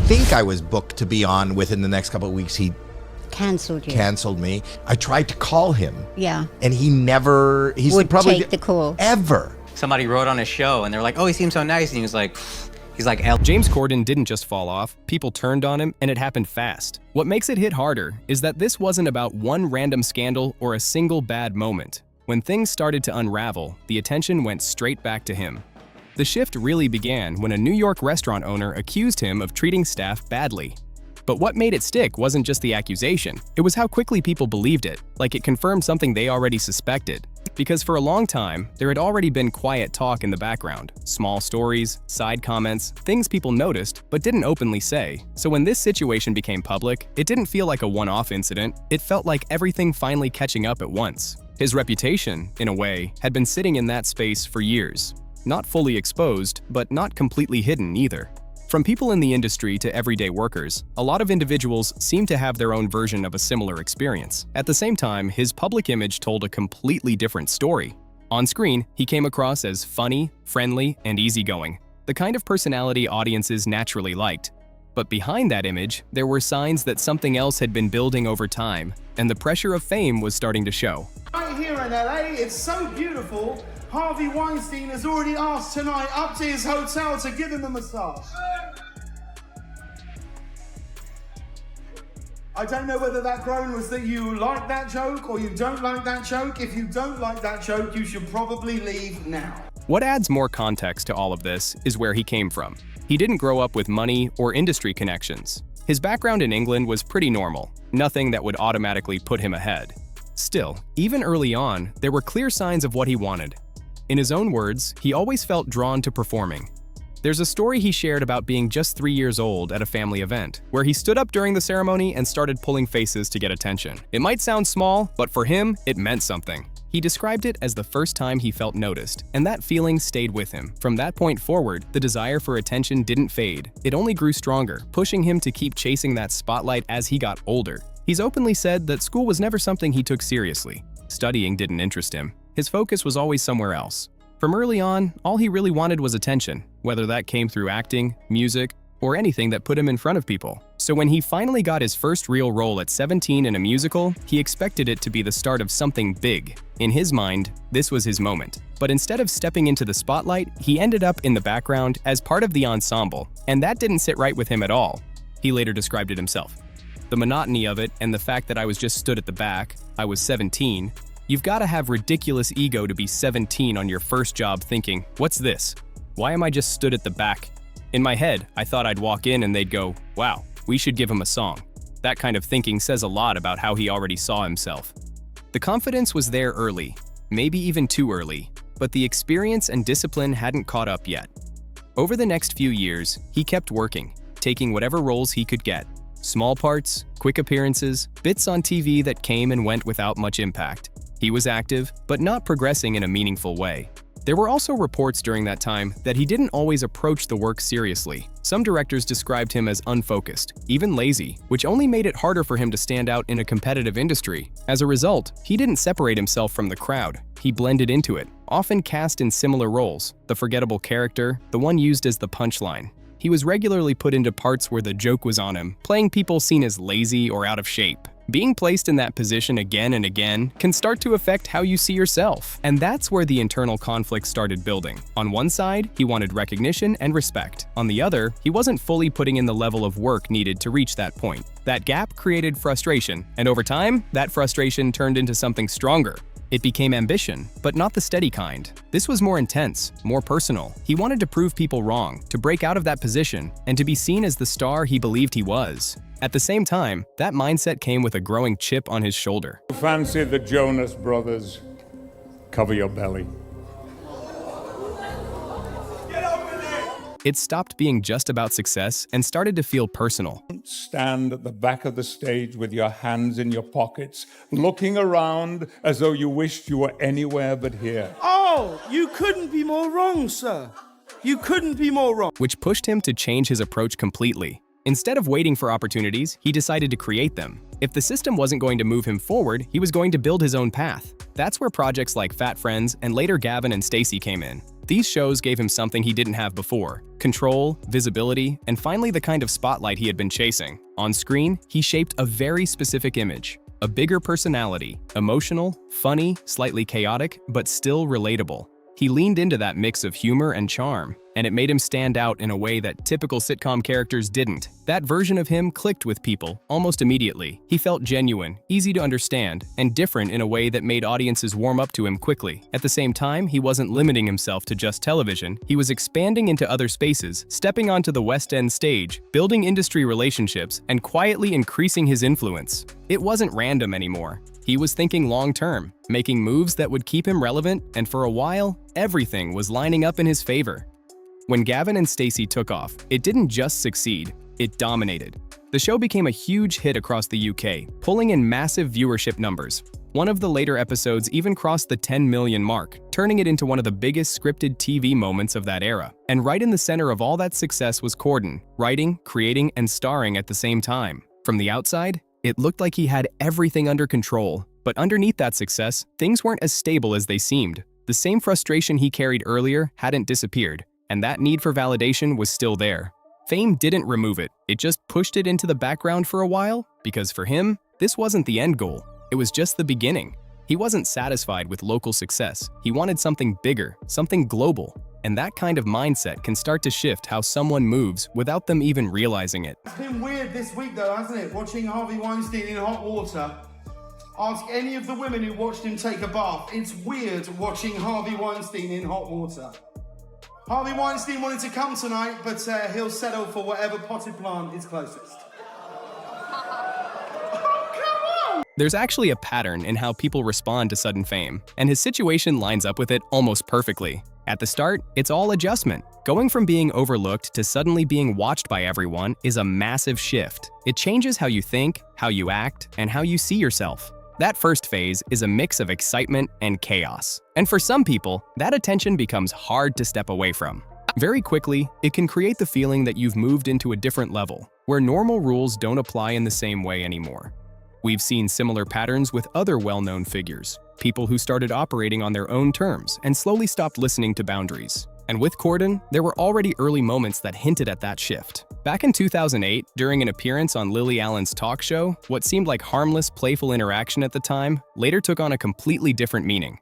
think I was booked to be on within the next couple of weeks. He Cancelled you. canceled me. I tried to call him. Yeah. And he's Would probably take the call. ever. Somebody wrote on his show, and they're like, "Oh, he seems so nice," and he was like, James Corden didn't just fall off, people turned on him, and it happened fast. What makes it hit harder is that this wasn't about one random scandal or a single bad moment. When things started to unravel, the attention went straight back to him. The shift really began when a New York restaurant owner accused him of treating staff badly. But what made it stick wasn't just the accusation, it was how quickly people believed it, like it confirmed something they already suspected. Because for a long time, there had already been quiet talk in the background, small stories, side comments, things people noticed but didn't openly say. So when this situation became public, it didn't feel like a one-off incident, it felt like everything finally catching up at once. His reputation, in a way, had been sitting in that space for years. Not fully exposed, but not completely hidden either. From people in the industry to everyday workers, a lot of individuals seem to have their own version of a similar experience. At the same time, his public image told a completely different story. On screen, he came across as funny, friendly, and easygoing, the kind of personality audiences naturally liked. But behind that image, there were signs that something else had been building over time, and the pressure of fame was starting to show. Right here in LA, it's so beautiful. Harvey Weinstein has already asked tonight up to his hotel to give him a massage. I don't know whether that groan was that you like that joke or you don't like that joke. If you don't like that joke, you should probably leave now. What adds more context to all of this is where he came from. He didn't grow up with money or industry connections. His background in England was pretty normal, nothing that would automatically put him ahead. Still, even early on, there were clear signs of what he wanted. In his own words, he always felt drawn to performing. There's a story he shared about being just 3 years old at a family event, where he stood up during the ceremony and started pulling faces to get attention. It might sound small, but for him, it meant something. He described it as the first time he felt noticed, and that feeling stayed with him. From that point forward, the desire for attention didn't fade. It only grew stronger, pushing him to keep chasing that spotlight as he got older. He's openly said that school was never something he took seriously. Studying didn't interest him. His focus was always somewhere else. From early on, all he really wanted was attention, whether that came through acting, music, or anything that put him in front of people. So when he finally got his first real role at 17 in a musical, he expected it to be the start of something big. In his mind, this was his moment. But instead of stepping into the spotlight, he ended up in the background as part of the ensemble, and that didn't sit right with him at all. He later described it himself. The monotony of it and the fact that I was just stood at the back, I was 17, you've got to have ridiculous ego to be 17 on your first job thinking, what's this? Why am I just stood at the back? In my head, I thought I'd walk in and they'd go, wow, we should give him a song. That kind of thinking says a lot about how he already saw himself. The confidence was there early, maybe even too early, but the experience and discipline hadn't caught up yet. Over the next few years, he kept working, taking whatever roles he could get. Small parts, quick appearances, bits on TV that came and went without much impact. He was active, but not progressing in a meaningful way. There were also reports during that time that he didn't always approach the work seriously. Some directors described him as unfocused, even lazy, which only made it harder for him to stand out in a competitive industry. As a result, he didn't separate himself from the crowd. He blended into it, often cast in similar roles, the forgettable character, the one used as the punchline. He was regularly put into parts where the joke was on him, playing people seen as lazy or out of shape. Being placed in that position again and again can start to affect how you see yourself. And that's where the internal conflict started building. On one side, he wanted recognition and respect. On the other, he wasn't fully putting in the level of work needed to reach that point. That gap created frustration, and over time, that frustration turned into something stronger. It became ambition, but not the steady kind. This was more intense, more personal. He wanted to prove people wrong, to break out of that position, and to be seen as the star he believed he was. At the same time, that mindset came with a growing chip on his shoulder. Fancy the Jonas Brothers. Cover your belly. It stopped being just about success and started to feel personal. Stand at the back of the stage with your hands in your pockets, looking around as though you wished you were anywhere but here. Oh, you couldn't be more wrong, sir. You couldn't be more wrong. Which pushed him to change his approach completely. Instead of waiting for opportunities, he decided to create them. If the system wasn't going to move him forward, he was going to build his own path. That's where projects like Fat Friends and later Gavin and Stacey came in. These shows gave him something he didn't have before: control, visibility, and finally the kind of spotlight he had been chasing. On screen, he shaped a very specific image: a bigger personality, emotional, funny, slightly chaotic, but still relatable. He leaned into that mix of humor and charm, and it made him stand out in a way that typical sitcom characters didn't. That version of him clicked with people almost immediately. He felt genuine, easy to understand, and different in a way that made audiences warm up to him quickly. At the same time, he wasn't limiting himself to just television. He was expanding into other spaces, stepping onto the West End stage, building industry relationships, and quietly increasing his influence. It wasn't random anymore. He was thinking long-term, making moves that would keep him relevant, and for a while, everything was lining up in his favor. When Gavin and Stacey took off, it didn't just succeed, it dominated. The show became a huge hit across the UK, pulling in massive viewership numbers. One of the later episodes even crossed the 10 million mark, turning it into one of the biggest scripted TV moments of that era. And right in the center of all that success was Corden, writing, creating, and starring at the same time. From the outside, it looked like he had everything under control, but underneath that success, things weren't as stable as they seemed. The same frustration he carried earlier hadn't disappeared, and that need for validation was still there. Fame didn't remove it, it just pushed it into the background for a while, because for him, this wasn't the end goal, it was just the beginning. He wasn't satisfied with local success, he wanted something bigger, something global. And that kind of mindset can start to shift how someone moves without them even realizing it. It's been weird this week though, hasn't it? Watching Harvey Weinstein in hot water. Ask any of the women who watched him take a bath. It's weird watching Harvey Weinstein in hot water. Harvey Weinstein wanted to come tonight, but he'll settle for whatever potted plant is closest. There's actually a pattern in how people respond to sudden fame, and his situation lines up with it almost perfectly. At the start, it's all adjustment. Going from being overlooked to suddenly being watched by everyone is a massive shift. It changes how you think, how you act, and how you see yourself. That first phase is a mix of excitement and chaos. And for some people, that attention becomes hard to step away from. Very quickly, it can create the feeling that you've moved into a different level, where normal rules don't apply in the same way anymore. We've seen similar patterns with other well-known figures, people who started operating on their own terms and slowly stopped listening to boundaries. And with Corden, there were already early moments that hinted at that shift. Back in 2008, during an appearance on Lily Allen's talk show, what seemed like harmless, playful interaction at the time later took on a completely different meaning.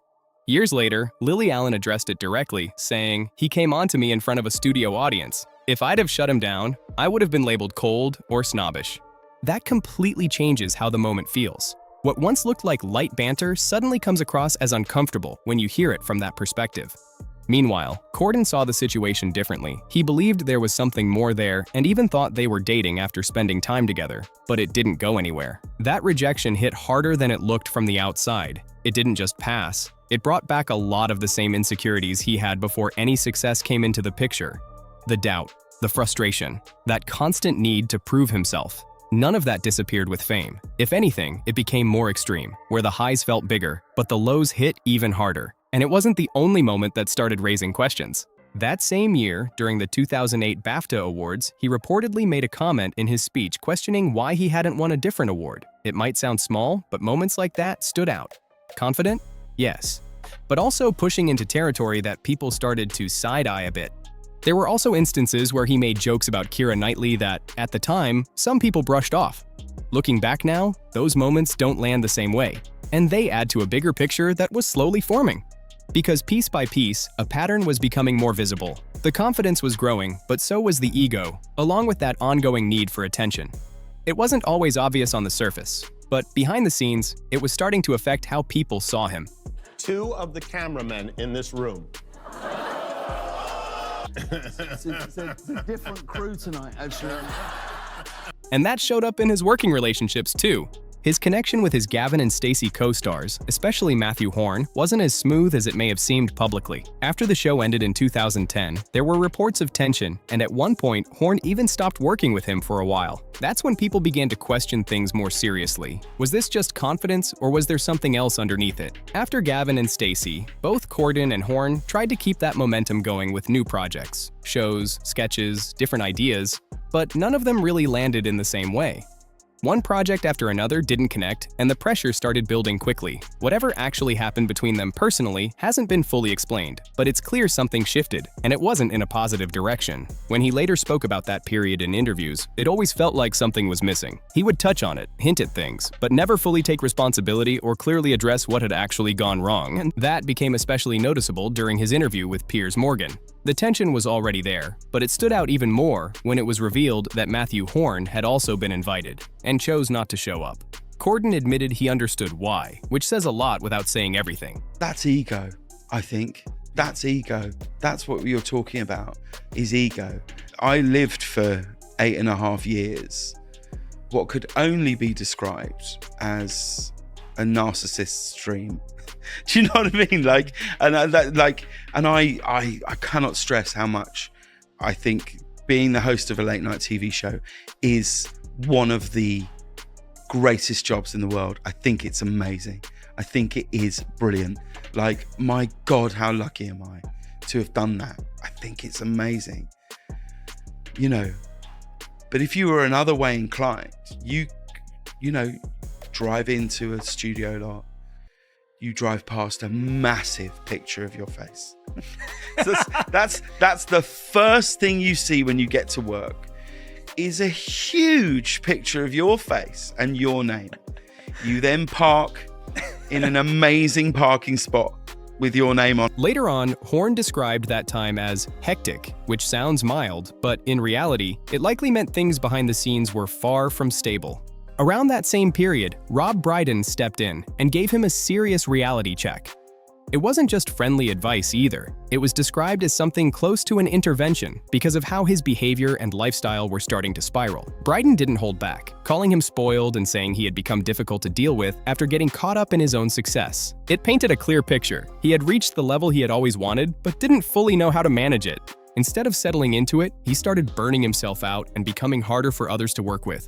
Years later, Lily Allen addressed it directly, saying, "He came on to me in front of a studio audience. If I'd have shut him down, I would have been labeled cold or snobbish." That completely changes how the moment feels. What once looked like light banter suddenly comes across as uncomfortable when you hear it from that perspective. Meanwhile, Corden saw the situation differently. He believed there was something more there and even thought they were dating after spending time together, but it didn't go anywhere. That rejection hit harder than it looked from the outside. It didn't just pass. It brought back a lot of the same insecurities he had before any success came into the picture. The doubt, the frustration, that constant need to prove himself. None of that disappeared with fame. If anything, it became more extreme, where the highs felt bigger, but the lows hit even harder. And it wasn't the only moment that started raising questions. That same year, during the 2008 BAFTA Awards, he reportedly made a comment in his speech questioning why he hadn't won a different award. It might sound small, but moments like that stood out. Confident? Yes. But also pushing into territory that people started to side-eye a bit. There were also instances where he made jokes about Keira Knightley that, at the time, some people brushed off. Looking back now, those moments don't land the same way, and they add to a bigger picture that was slowly forming. Because piece by piece, a pattern was becoming more visible. The confidence was growing, but so was the ego, along with that ongoing need for attention. It wasn't always obvious on the surface, but behind the scenes, it was starting to affect how people saw him. Two of the cameramen in this room. It's a different crew tonight, actually. And that showed up in his working relationships too. His connection with his Gavin and Stacey co-stars, especially Matthew Horne, wasn't as smooth as it may have seemed publicly. After the show ended in 2010, there were reports of tension, and at one point, Horne even stopped working with him for a while. That's when people began to question things more seriously. Was this just confidence, or was there something else underneath it? After Gavin and Stacey, both Corden and Horne tried to keep that momentum going with new projects, shows, sketches, different ideas, but none of them really landed in the same way. One project after another didn't connect, and the pressure started building quickly. Whatever actually happened between them personally hasn't been fully explained, but it's clear something shifted, and it wasn't in a positive direction. When he later spoke about that period in interviews, it always felt like something was missing. He would touch on it, hint at things, but never fully take responsibility or clearly address what had actually gone wrong, and that became especially noticeable during his interview with Piers Morgan. The tension was already there, but it stood out even more when it was revealed that Matthew Horn had also been invited, and chose not to show up. Corden admitted he understood why, which says a lot without saying everything. That's ego, I think. That's ego. That's what you're talking about, is ego. I lived for 8.5 years what could only be described as a narcissist's dream. Do you know what I mean? I cannot stress how much I think being the host of a late night TV show is one of the greatest jobs in the world. I think it's amazing. I think it is brilliant. Like, my God, how lucky am I to have done that? I think it's amazing. You know, but if you were another way inclined, you drive into a studio lot, you drive past a massive picture of your face. So that's the first thing you see when you get to work, is a huge picture of your face and your name. You then park in an amazing parking spot with your name on. Later on, Horn described that time as hectic, which sounds mild, but in reality, it likely meant things behind the scenes were far from stable. Around that same period, Rob Brydon stepped in and gave him a serious reality check. It wasn't just friendly advice either. It was described as something close to an intervention because of how his behavior and lifestyle were starting to spiral. Brydon didn't hold back, calling him spoiled and saying he had become difficult to deal with after getting caught up in his own success. It painted a clear picture. He had reached the level he had always wanted, but didn't fully know how to manage it. Instead of settling into it, he started burning himself out and becoming harder for others to work with.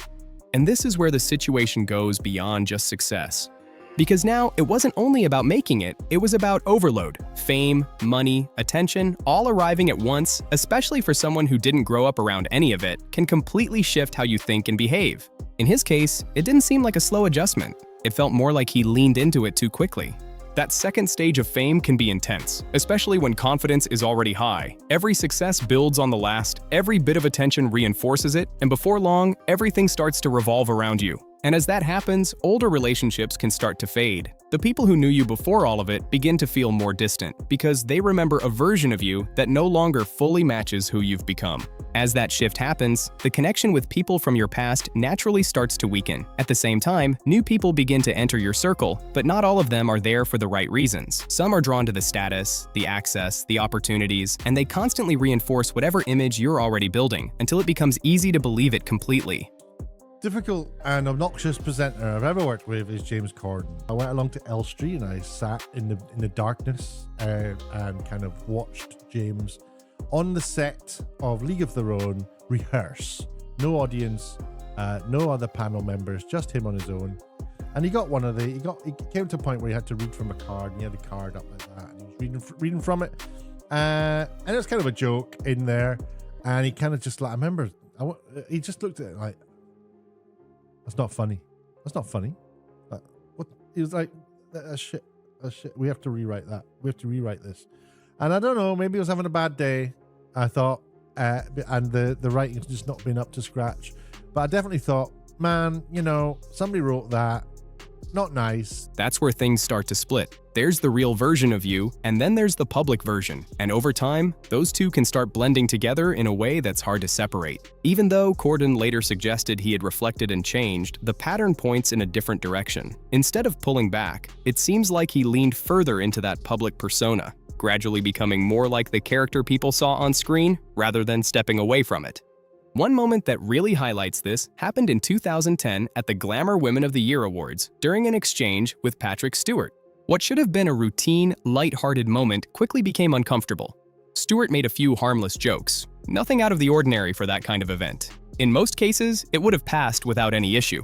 And this is where the situation goes beyond just success. Because now, it wasn't only about making it, it was about overload. Fame, money, attention, all arriving at once, especially for someone who didn't grow up around any of it, can completely shift how you think and behave. In his case, it didn't seem like a slow adjustment. It felt more like he leaned into it too quickly. That second stage of fame can be intense, especially when confidence is already high. Every success builds on the last, every bit of attention reinforces it, and before long, everything starts to revolve around you. And as that happens, older relationships can start to fade. The people who knew you before all of it begin to feel more distant because they remember a version of you that no longer fully matches who you've become. As that shift happens, the connection with people from your past naturally starts to weaken. At the same time, new people begin to enter your circle, but not all of them are there for the right reasons. Some are drawn to the status, the access, the opportunities, and they constantly reinforce whatever image you're already building until it becomes easy to believe it completely. Difficult and obnoxious presenter I've ever worked with is James Corden. I went along to Elstree and I sat in the darkness and kind of watched James on the set of League of Their Own rehearse. No audience, no other panel members, just him on his own. And he came to a point where he had to read from a card, and he had a card up like that, and he was reading from it. And it was kind of a joke in there. And he kind of just like, I remember, he just looked at it like, that's not funny. That's not funny. What? He was like, that's shit. That's shit. We have to rewrite that. We have to rewrite this. And I don't know, maybe he was having a bad day, I thought, and the writing's just not been up to scratch. But I definitely thought, man, somebody wrote that. Not nice. That's where things start to split. There's the real version of you, and then there's the public version. And over time, those two can start blending together in a way that's hard to separate. Even though Corden later suggested he had reflected and changed, the pattern points in a different direction. Instead of pulling back, it seems like he leaned further into that public persona, gradually becoming more like the character people saw on screen rather than stepping away from it. One moment that really highlights this happened in 2010 at the Glamour Women of the Year Awards during an exchange with Patrick Stewart. What should have been a routine, light-hearted moment quickly became uncomfortable. Stewart made a few harmless jokes, nothing out of the ordinary for that kind of event. In most cases, it would have passed without any issue.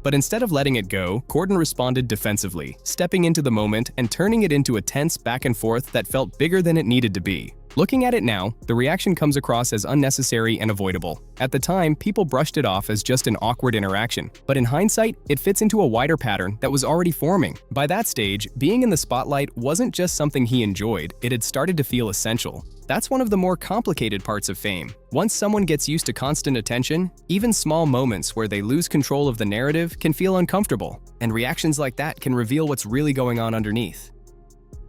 But instead of letting it go, Corden responded defensively, stepping into the moment and turning it into a tense back and forth that felt bigger than it needed to be. Looking at it now, the reaction comes across as unnecessary and avoidable. At the time, people brushed it off as just an awkward interaction, but in hindsight, it fits into a wider pattern that was already forming. By that stage, being in the spotlight wasn't just something he enjoyed, it had started to feel essential. That's one of the more complicated parts of fame. Once someone gets used to constant attention, even small moments where they lose control of the narrative can feel uncomfortable, and reactions like that can reveal what's really going on underneath.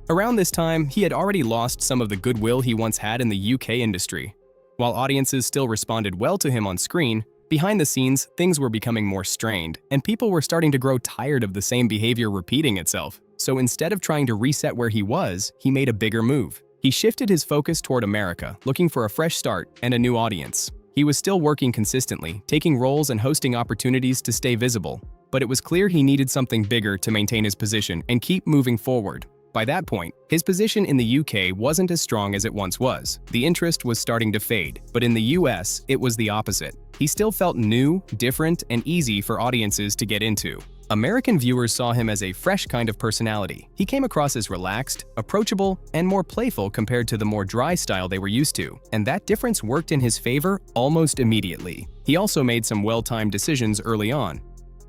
Around this time, he had already lost some of the goodwill he once had in the UK industry. While audiences still responded well to him on screen, behind the scenes, things were becoming more strained, and people were starting to grow tired of the same behavior repeating itself. So instead of trying to reset where he was, he made a bigger move. He shifted his focus toward America, looking for a fresh start and a new audience. He was still working consistently, taking roles and hosting opportunities to stay visible, but it was clear he needed something bigger to maintain his position and keep moving forward. By that point, his position in the UK wasn't as strong as it once was. The interest was starting to fade, but in the US, it was the opposite. He still felt new, different, and easy for audiences to get into. American viewers saw him as a fresh kind of personality. He came across as relaxed, approachable, and more playful compared to the more dry style they were used to, and that difference worked in his favor almost immediately. He also made some well-timed decisions early on.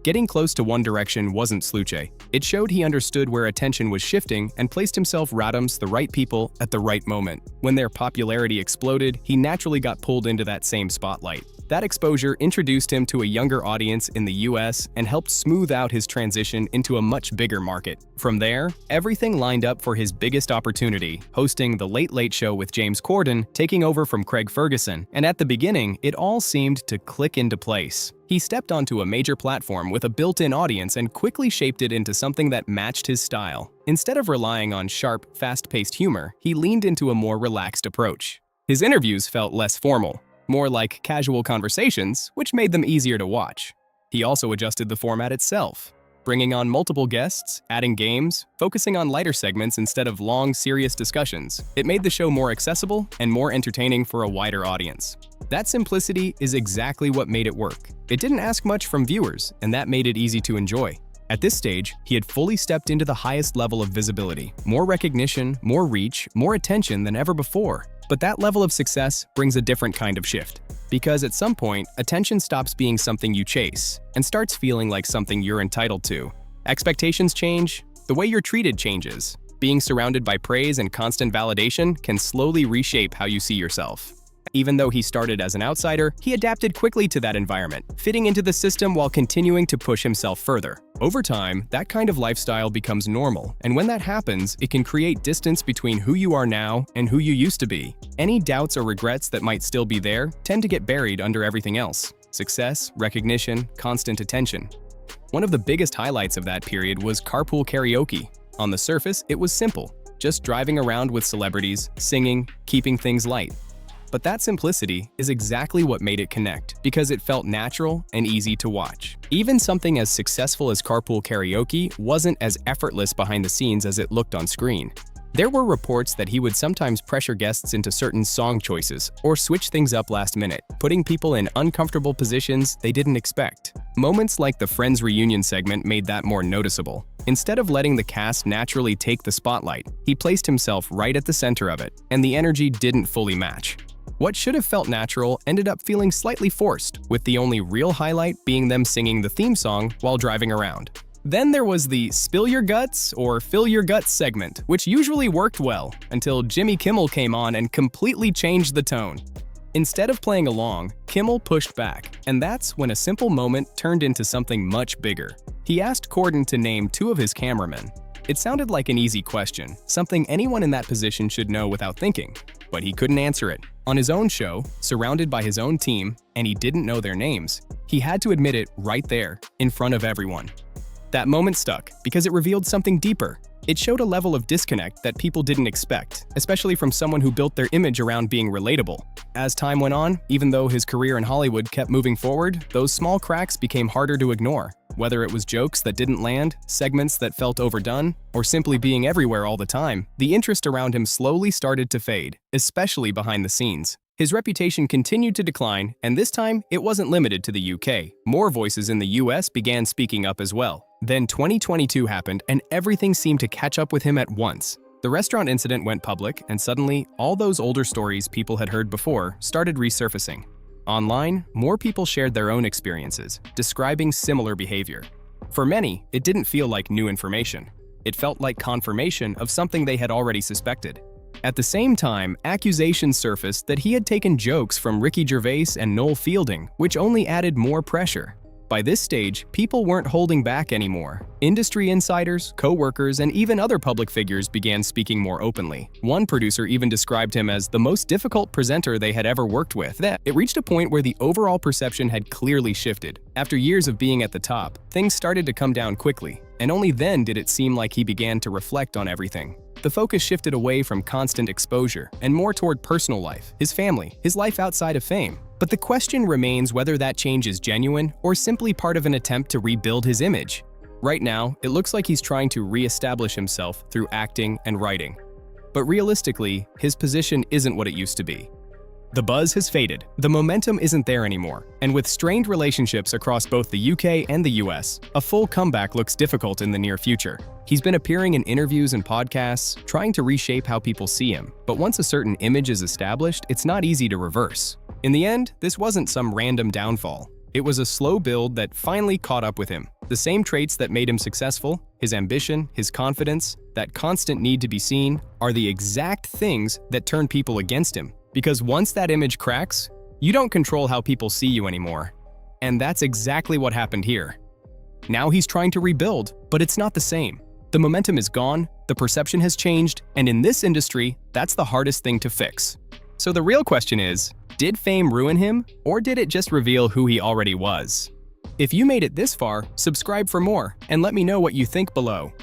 Getting close to One Direction wasn't sluche. It showed he understood where attention was shifting and placed himself amongst the right people at the right moment. When their popularity exploded, he naturally got pulled into that same spotlight. That exposure introduced him to a younger audience in the US and helped smooth out his transition into a much bigger market. From there, everything lined up for his biggest opportunity, hosting The Late Late Show with James Corden, taking over from Craig Ferguson, and at the beginning, it all seemed to click into place. He stepped onto a major platform with a built-in audience and quickly shaped it into something that matched his style. Instead of relying on sharp, fast-paced humor, he leaned into a more relaxed approach. His interviews felt less formal, more like casual conversations, which made them easier to watch. He also adjusted the format itself, bringing on multiple guests, adding games, focusing on lighter segments instead of long, serious discussions. It made the show more accessible and more entertaining for a wider audience. That simplicity is exactly what made it work. It didn't ask much from viewers, and that made it easy to enjoy. At this stage, he had fully stepped into the highest level of visibility, more recognition, more reach, more attention than ever before. But that level of success brings a different kind of shift. Because at some point, attention stops being something you chase and starts feeling like something you're entitled to. Expectations change, the way you're treated changes. Being surrounded by praise and constant validation can slowly reshape how you see yourself. Even though he started as an outsider, he adapted quickly to that environment, fitting into the system while continuing to push himself further. Over time, that kind of lifestyle becomes normal, and when that happens, it can create distance between who you are now and who you used to be. Any doubts or regrets that might still be there tend to get buried under everything else: success, recognition, constant attention. One of the biggest highlights of that period was carpool karaoke. On the surface, it was simple, just driving around with celebrities, singing, keeping things light. But that simplicity is exactly what made it connect, because it felt natural and easy to watch. Even something as successful as carpool karaoke wasn't as effortless behind the scenes as it looked on screen. There were reports that he would sometimes pressure guests into certain song choices or switch things up last minute, putting people in uncomfortable positions they didn't expect. Moments like the Friends reunion segment made that more noticeable. Instead of letting the cast naturally take the spotlight, he placed himself right at the center of it, and the energy didn't fully match. What should have felt natural ended up feeling slightly forced, with the only real highlight being them singing the theme song while driving around. Then there was the Spill Your Guts or Fill Your Guts segment, which usually worked well, until Jimmy Kimmel came on and completely changed the tone. Instead of playing along, Kimmel pushed back, and that's when a simple moment turned into something much bigger. He asked Corden to name 2 of his cameramen. It sounded like an easy question, something anyone in that position should know without thinking, but he couldn't answer it. On his own show, surrounded by his own team, and he didn't know their names, he had to admit it right there, in front of everyone. That moment stuck because it revealed something deeper. It showed a level of disconnect that people didn't expect, especially from someone who built their image around being relatable. As time went on, even though his career in Hollywood kept moving forward, those small cracks became harder to ignore. Whether it was jokes that didn't land, segments that felt overdone, or simply being everywhere all the time, the interest around him slowly started to fade, especially behind the scenes. His reputation continued to decline, and this time, it wasn't limited to the UK. More voices in the US began speaking up as well. Then 2022 happened, and everything seemed to catch up with him at once. The restaurant incident went public, and suddenly, all those older stories people had heard before started resurfacing. Online, more people shared their own experiences, describing similar behavior. For many, it didn't feel like new information. It felt like confirmation of something they had already suspected. At the same time, accusations surfaced that he had taken jokes from Ricky Gervais and Noel Fielding, which only added more pressure. By this stage, people weren't holding back anymore. Industry insiders, co-workers, and even other public figures began speaking more openly. One producer even described him as the most difficult presenter they had ever worked with. It reached a point where the overall perception had clearly shifted. After years of being at the top, things started to come down quickly, and only then did it seem like he began to reflect on everything. The focus shifted away from constant exposure and more toward personal life, his family, his life outside of fame. But the question remains whether that change is genuine or simply part of an attempt to rebuild his image. Right now, it looks like he's trying to re-establish himself through acting and writing. But realistically, his position isn't what it used to be. The buzz has faded, the momentum isn't there anymore, and with strained relationships across both the UK and the US, a full comeback looks difficult in the near future. He's been appearing in interviews and podcasts, trying to reshape how people see him, but once a certain image is established, it's not easy to reverse. In the end, this wasn't some random downfall. It was a slow build that finally caught up with him. The same traits that made him successful, his ambition, his confidence, that constant need to be seen, are the exact things that turn people against him. Because once that image cracks, you don't control how people see you anymore. And that's exactly what happened here. Now he's trying to rebuild, but it's not the same. The momentum is gone, the perception has changed, and in this industry, that's the hardest thing to fix. So the real question is, did fame ruin him, or did it just reveal who he already was? If you made it this far, subscribe for more, and let me know what you think below.